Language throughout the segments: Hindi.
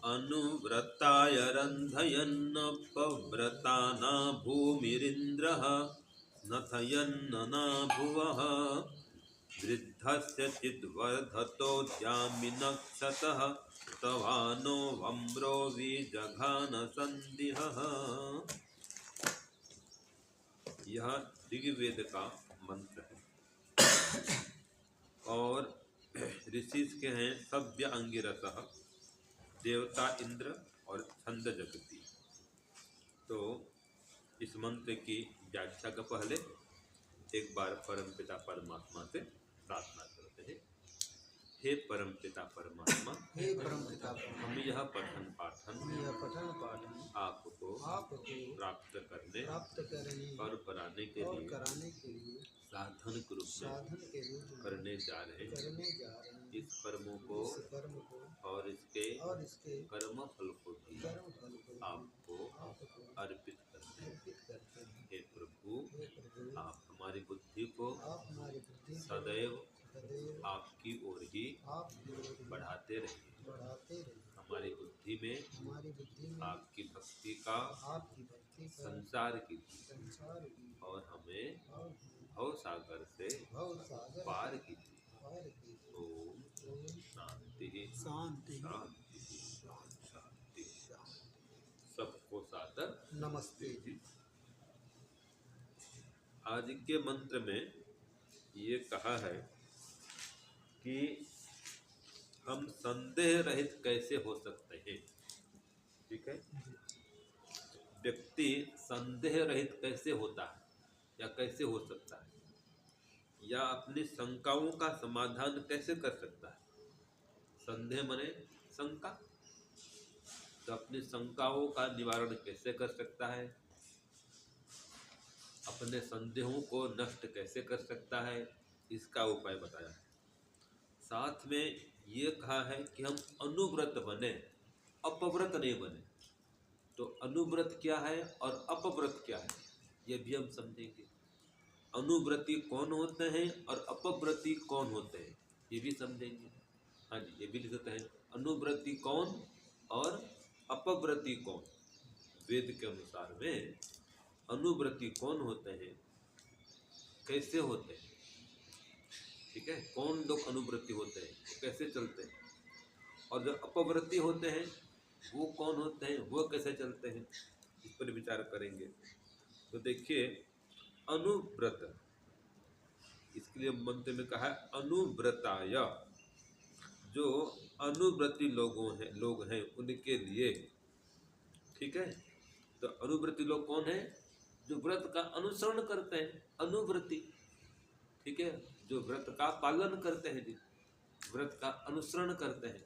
अनुव्रताय रन्धयन्नपव्रता न भूमिरिन्द्रः नथयन्न भुवः वृद्धस्य चिद्वर्धतोऽद्यामिनक्षतः तवानो वम्रो विजघान सन्दिहः। यह ऋग्वेद का मंत्र है और ऋषि के हैं सभ्य अंगिरसः, देवता इंद्र और छंद जगती। तो इस मंत्र की व्याख्या का पहले एक बार परमपिता परमात्मा से प्रार्थना करते हैं। हे परमपिता परमात्मा, हे परमपिता हम यह पठन पाठन आपको प्राप्त करने और कराने के लिए साधन के रूप में करने जा रहे हैं। इस कर्मों को और इसके कर्म फल को भी आपको अर्पित करते हैं। हे प्रभु, आप हमारी बुद्धि को सदैव आपकी ओर ही बढ़ाते रहिए। हमारी बुद्धि में आपकी भक्ति का संचार कीजिए और हमें भव सागर से पार कीजिए। ओम शांति शांति शांति। सबको सादर नमस्ते जी। आज के मंत्र में ये कहा है कि हम संदेह रहित कैसे हो सकते हैं। ठीक है, व्यक्ति संदेह रहित कैसे होता है या कैसे हो सकता है, या अपनी शंकाओं का समाधान कैसे कर सकता है। संदेह माने शंका, तो अपनी शंकाओं का निवारण कैसे कर सकता है, अपने संदेहों को नष्ट कैसे कर सकता है, इसका उपाय बताया है। साथ में ये कहा है कि हम अनुव्रत बने, अपव्रत नहीं बने। तो अनुव्रत क्या है और अपव्रत क्या है, ये भी हम समझेंगे। अनुव्रती कौन होते हैं और अपव्रती कौन होते हैं, ये भी समझेंगे। हाँ जी, ये भी लिखते हैं अनुव्रती कौन और अपव्रती कौन। वेद के अनुसार में अनुव्रती कौन होते हैं, कैसे होते हैं, ठीक है, कौन लोग अनुव्रती होते हैं, कैसे चलते हैं, और जो अपव्रती होते हैं वो कौन होते हैं, वो कैसे चलते हैं, इस पर विचार करेंगे। तो देखिए, अनुव्रत, इसके लिए मंत्र में कहा है अनुव्रताय, जो अनुव्रती लोग हैं उनके लिए। ठीक है, तो अनुव्रती लोग कौन है, जो व्रत का अनुसरण करते हैं, अनुव्रती। ठीक है, जो व्रत का पालन करते हैं, जी व्रत का अनुसरण करते हैं।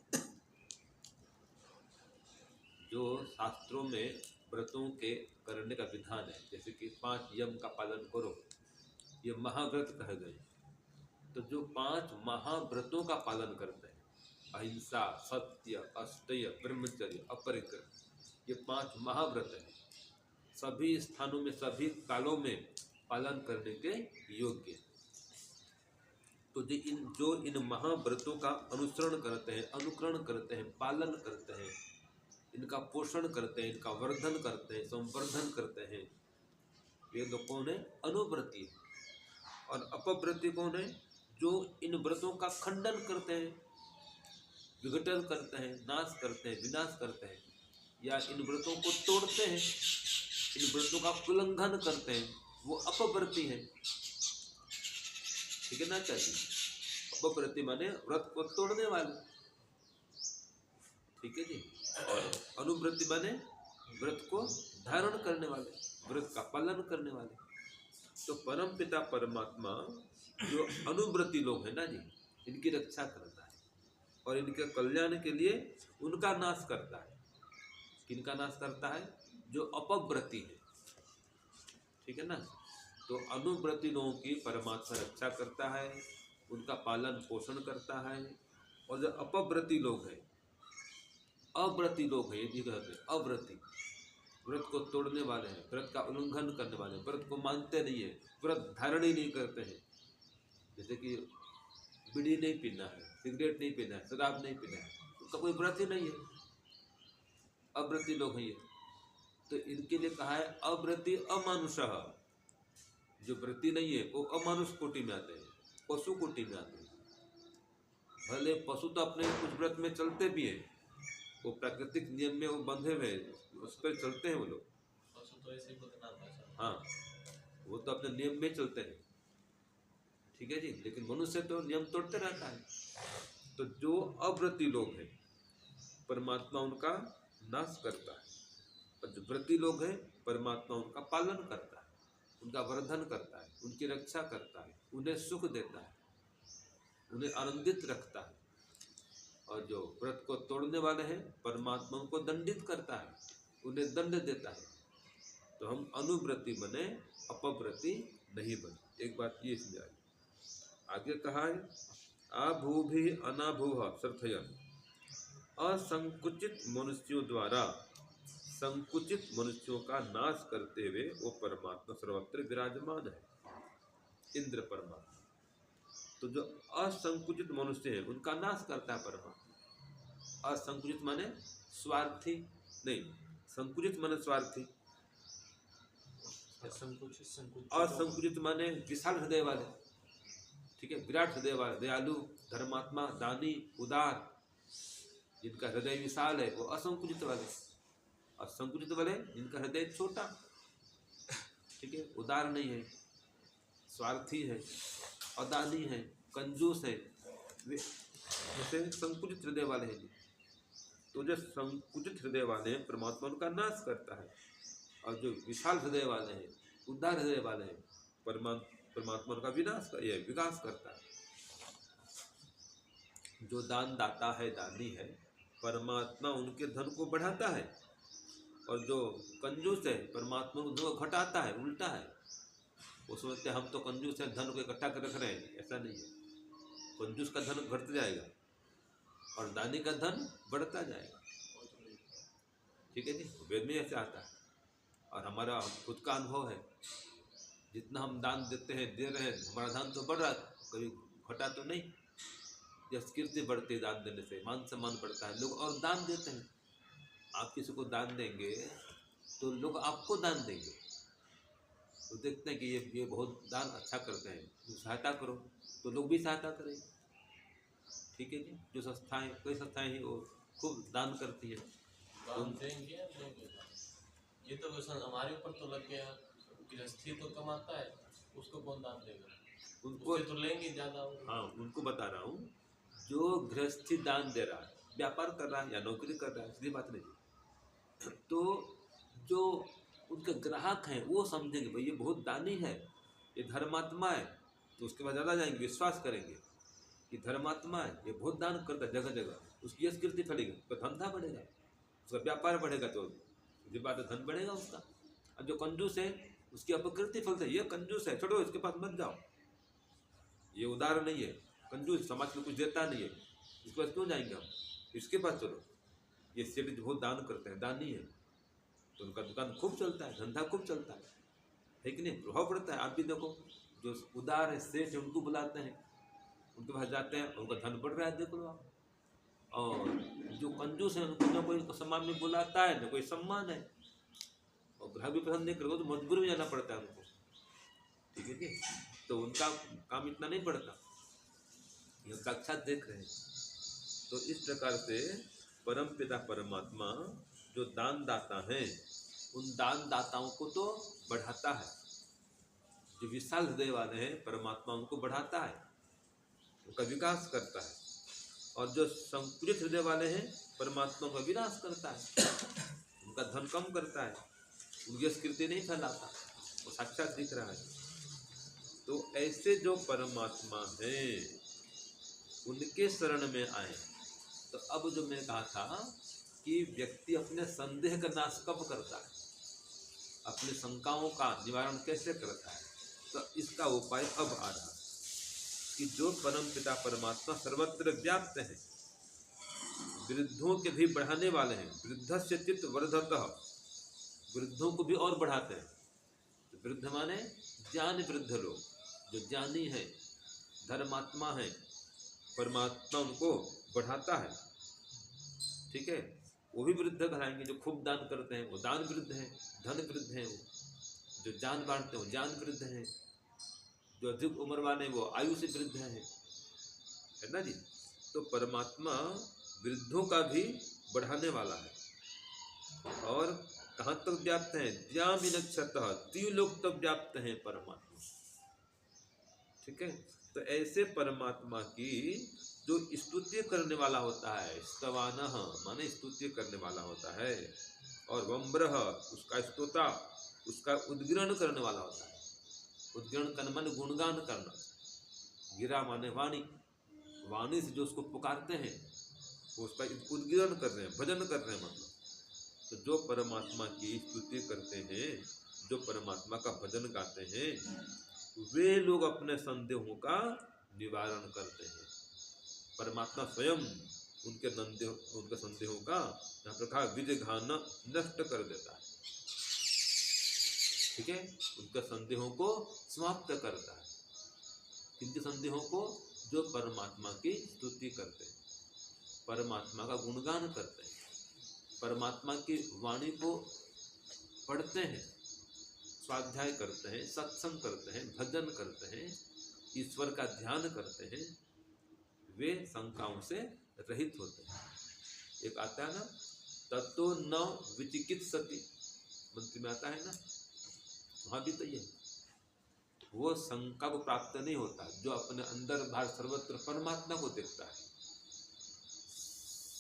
जो शास्त्रों में व्रतों के करने का विधान है, जैसे कि 5 यम का पालन करो, ये महाव्रत कहे गए। तो जो 5 महाव्रतों का पालन करते हैं, अहिंसा, सत्य, अष्टय, ब्रह्मचर्य, अपरिग्रह, ये 5 महाव्रत हैं, सभी स्थानों में सभी कालों में पालन करने के योग्य। तो जो इन महाव्रतों का अनुसरण करते हैं, अनुकरण करते हैं, पालन करते हैं, इनका पोषण करते हैं, इनका वर्धन करते हैं, संवर्धन करते हैं, ये लोग कौन है, अनुव्रती। और अपव्रती कौन है, जो इन व्रतों का खंडन करते हैं, विघटन करते हैं, नाश करते हैं, विनाश करते हैं, या इन व्रतों को तोड़ते हैं, इन व्रतों का उल्लंघन करते हैं, वो अपव्रती है। ठीक है ना चाहिए, अपव्रती माने व्रत को तोड़ने वाले। ठीक है जी, और अनुव्रती माने व्रत को धारण करने वाले, व्रत का पालन करने वाले। तो परम पिता परमात्मा जो अनुव्रती लोग हैं ना जी, इनकी रक्षा करता है और इनके कल्याण के लिए उनका नाश करता है। किनका नाश करता है, जो अपव्रती है। ठीक है ना, तो अनुव्रती लोगों की परमात्मा रक्षा करता है, उनका पालन पोषण करता है। और जो अपव्रती लोग हैं, अव्रती लोग हैं, ये भी कहते हैं अव्रती, व्रत को तोड़ने वाले हैं, व्रत का उल्लंघन करने वाले हैं, व्रत को मानते नहीं है, व्रत धारण ही नहीं करते हैं। जैसे कि बीड़ी नहीं पीना है, सिगरेट नहीं पीना है, शराब नहीं पीना है, उसका कोई व्रत ही नहीं है। अव्रती लोग हैं ये, तो इनके लिए कहा है अव्रती अमानुषः। जो व्रती नहीं है वो अमानुष कोटि में आते हैं, पशु कोटि में आते हैं। भले पशु तो अपने कुछ व्रत में चलते भी हैं, वो प्राकृतिक नियम में वो बंधे हुए हैं, उस पर चलते हैं वो लोग। पशु तो ऐसे ही बदनाम है सर। हाँ, वो तो अपने नियम में चलते हैं, ठीक है जी। लेकिन मनुष्य तो नियम तोड़ते रहता है। तो जो अव्रती लोग हैं परमात्मा उनका नाश करता है, और जो व्रती लोग हैं परमात्मा उनका पालन करता है, उनका वर्धन करता है, उनकी रक्षा करता है, उन्हें सुख देता है, उन्हें आनंदित रखता है। और जो व्रत को तोड़ने वाले हैं परमात्मा उनको दंडित करता है, उन्हें दंड देता है। तो हम अनुव्रती बने, अपव्रती नहीं बने। एक बात ये इसमें आई। आगे कहा है आभूभि अनाभूह सर्थयन्, असंकुचित मनुष्यों द्वारा संकुचित मनुष्यों का नाश करते हुए वो परमात्मा सर्वत्र विराजमान है, इंद्र परमात्मा। तो जो असंकुचित मनुष्य है उनका नाश करता है परमात्मा। असंकुचित माने स्वार्थी नहीं, संकुचित माने स्वार्थी, असंकुचित माने विशाल हृदय वाले, ठीक है, विराट हृदय वाले, दयालु, धर्मात्मा, दानी, उदार, जिनका हृदय विशाल है वो असंकुचित वाले। और संकुचित वाले जिनका हृदय छोटा, ठीक है, उदार नहीं है, स्वार्थी है, अदानी है, कंजूस है, वे जैसे संकुचित हृदय वाले हैं। तो जो संकुचित हृदय वाले हैं परमात्मा उनका नाश करता है, और जो विशाल हृदय वाले हैं, उदार हृदय वाले हैं, परमात्मा उनका विकास करता है। जो दान दाता है, दानी है, परमात्मा उनके धन को बढ़ाता है, और जो कंजूस है परमात्मा उनको घटाता है, उल्टा है। वो सोचते हैं हम तो कंजूस हैं, धन को इकट्ठा कर रख रहे हैं, ऐसा नहीं है। कंजूस का धन घट जाएगा और दानी का धन बढ़ता जाएगा, ठीक है जी। वेद में ऐसे आता है, और हमारा खुद का अनुभव है। जितना हम दान देते हैं, दे रहे हैं, हमारा दान तो बढ़ रहा है, कभी घटा तो नहीं। यश कीर्ति बढ़ती है दान देने से, मान सम्मान बढ़ता है, लोग और दान देते हैं। आप किसी को दान देंगे तो लोग आपको दान देंगे, तो देखते हैं कि ये बहुत दान अच्छा करते हैं, तो सहायता करो, तो लोग भी सहायता करेंगे, ठीक है जी। जो संस्थाएं, कई संस्थाएं ही वो खूब दान करती है। दान देंगे देंगे। ये तो हमारे ऊपर तो लग गया, गृहस्थी तो कमाता है, उसको कौन दान देगा? उनको तो लेंगे ज़्यादा। हाँ, उनको बता रहा हूँ, जो गृहस्थी दान दे रहा है, व्यापार कर रहा है या नौकरी कर रहा है, सीधी बात नहीं। तो जो उनके ग्राहक हैं वो समझेंगे भाई ये बहुत दानी है, ये धर्मात्मा है, तो उसके बाद ज़्यादा जाएंगे, विश्वास करेंगे कि धर्मात्मा है, ये बहुत दान करता है जगह जगह, उसकी यश कीर्ति फैलेगी, उसका धंधा बढ़ेगा, उसका व्यापार बढ़ेगा, तो ये बात है, धन बढ़ेगा उसका। और जो कंजूस है उसकी अपकीर्ति फलती है, ये कंजूस है, छोड़ो इसके पास मत जाओ, ये उदार नहीं है, कंजूस, समाज में कुछ देता नहीं है, इसके पास क्यों जाएंगे हम, इसके पास चलो, ये सेठ बहुत दान करते हैं, दानी है, तो उनका दुकान खूब चलता है, धंधा खूब चलता है कि नहीं, प्रभाव पड़ता है। आप भी देखो, जो उदार है, सेठ है, उनको बुलाते हैं, उनके पास जाते हैं, उनका धन बढ़ रहा है, देख लो आप। और जो कंजूस है उनको न कोई सम्मान में बुलाता है, न कोई सम्मान है, और ग्राहक भी पसंद नहीं करेगा तो मजबूरी में जाना पड़ता है उनको, ठीक है जी। तो उनका काम इतना नहीं पड़ता, ये साक्षात देख रहे हैं। तो इस प्रकार से परम पिता परमात्मा जो दान दाता हैं, उन दान दाताओं को तो बढ़ाता है। जो विशाल हृदय वाले हैं परमात्मा उनको बढ़ाता है, उनका विकास करता है, और जो संकुचित हृदय वाले हैं परमात्मा का विनाश करता है, उनका धन कम करता है, उनकी कीर्ति नहीं फैलाता, वो साक्षात दिख रहा है। तो ऐसे जो परमात्मा हैं उनके शरण में आए। तो अब जो मैं कहा था कि व्यक्ति अपने संदेह का नाश कब करता है, अपने शंकाओं का निवारण कैसे करता है, तो इसका उपाय अब आ रहा है कि जो परम पिता परमात्मा सर्वत्र व्याप्त है, वृद्धों के भी बढ़ाने वाले हैं, वृद्धस्य चित्त वर्धतः, वृद्धों को भी और बढ़ाते हैं। तो वृद्ध माने ज्ञान वृद्ध लोग, जो ज्ञानी है, धर्मात्मा है, परमात्मा उनको बढ़ाता है, ठीक है। वो भी वृद्ध कहलाएंगे। जो खूब दान करते हैं वो दान वृद्ध हैं, धन वृद्ध हैं। वो जो जान बांटते हैं वो जान वृद्ध हैं। जो अधिक उम्र वाले वो आयु से वृद्ध है ना जी। तो परमात्मा वृद्धों का भी बढ़ाने वाला है। और कहाँ तक व्याप्त है? द्यामिनक्षतः त्रिलोक तक व्याप्त है परमात्मा। ठीक है। तो ऐसे परमात्मा की जो स्तुति करने वाला होता है, स्तवानः माने स्तुति करने वाला होता है, और वम्ब्रः उसका स्तोता, उसका उद्गीर्ण करने वाला होता है। उद्गीर्ण करना माने गुणगान करना, गिरा माने वाणी, वाणी से जो उसको पुकारते हैं वो उसका उद्गीर्ण कर रहे हैं, भजन कर रहे हैं। मतलब तो जो परमात्मा की स्तुति करते हैं, जो परमात्मा का भजन गाते हैं, वे लोग अपने संदेहों का निवारण करते हैं। परमात्मा स्वयं उनके संदेहों का यहाँ पर कहा विजघान नष्ट कर देता है। ठीक है। उनके संदेहों को समाप्त करता है। किनके संदेहों को? जो परमात्मा की स्तुति करते हैं, परमात्मा का गुणगान करते हैं, परमात्मा की वाणी को पढ़ते हैं, स्वाध्याय करते हैं, सत्संग करते हैं, भजन करते हैं, ईश्वर का ध्यान करते हैं, वे शंकाओं से रहित होते हैं। एक आता है ना, तत्तो न विचिकित्सति, मंत्र में आता है ना, वहाँ भी तो ये वो शंका को प्राप्त नहीं होता जो अपने अंदर बाहर सर्वत्र परमात्मा को देखता है।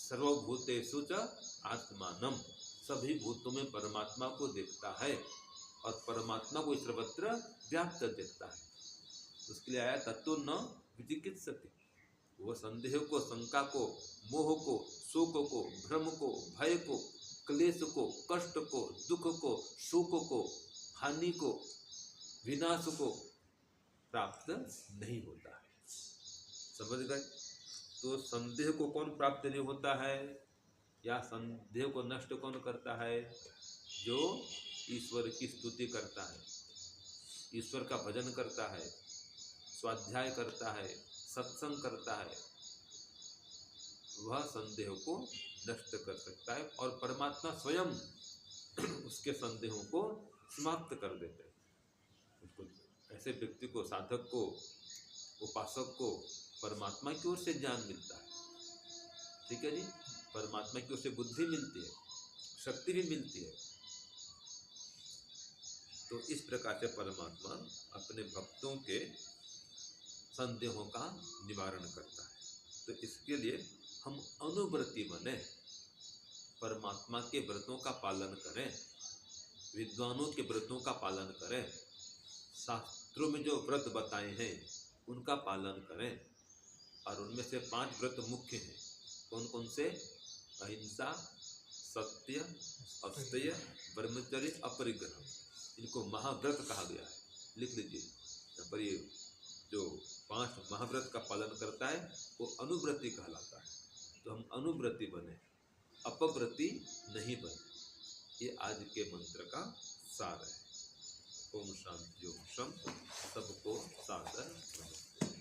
सर्वभूतेषु च आत्मानम, सभी भूतों में परमात्मा को देखता है और परमात्मा को सर्वत्र व्याप्त देखता है। उसके लिए आया तत्व न विचिकित्सति। वो संदेह को, शंका को, मोह को, शोक को, भ्रम को, भय को, क्लेश को, कष्ट को, दुख को, शोक को, हानि को, विनाश को प्राप्त नहीं होता है। समझ गए? तो संदेह को कौन प्राप्त नहीं होता है, या संदेह को नष्ट कौन करता है? जो ईश्वर की स्तुति करता है, ईश्वर का भजन करता है, स्वाध्याय करता है, सत्संग करता है, वह संदेह को नष्ट कर सकता है और परमात्मा स्वयं उसके संदेहों को समाप्त कर देते हैं। उसको, ऐसे व्यक्ति को, साधक को, उपासक को परमात्मा की ओर से ज्ञान मिलता है। ठीक है जी। परमात्मा की ओर से बुद्धि मिलती है, शक्ति भी मिलती है। तो इस प्रकार से परमात्मा अपने भक्तों के संदेहों का निवारण करता है। तो इसके लिए हम अनुव्रती बने, परमात्मा के व्रतों का पालन करें, विद्वानों के व्रतों का पालन करें, शास्त्रों में जो व्रत बताए हैं उनका पालन करें। और उनमें से 5 व्रत मुख्य हैं। कौन कौन से? अहिंसा, सत्य, अस्तेय, ब्रह्मचर्य, अपरिग्रह। इनको महाव्रत कहा गया है। लिख लीजिए यहाँ पर। ये जो 5 महाव्रत का पालन करता है वो अनुव्रती कहलाता है। तो हम अनुव्रती बने, अपव्रती नहीं बने। ये आज के मंत्र का सार है। ओम शांति ओम शम। सबको सादर नमस्ते।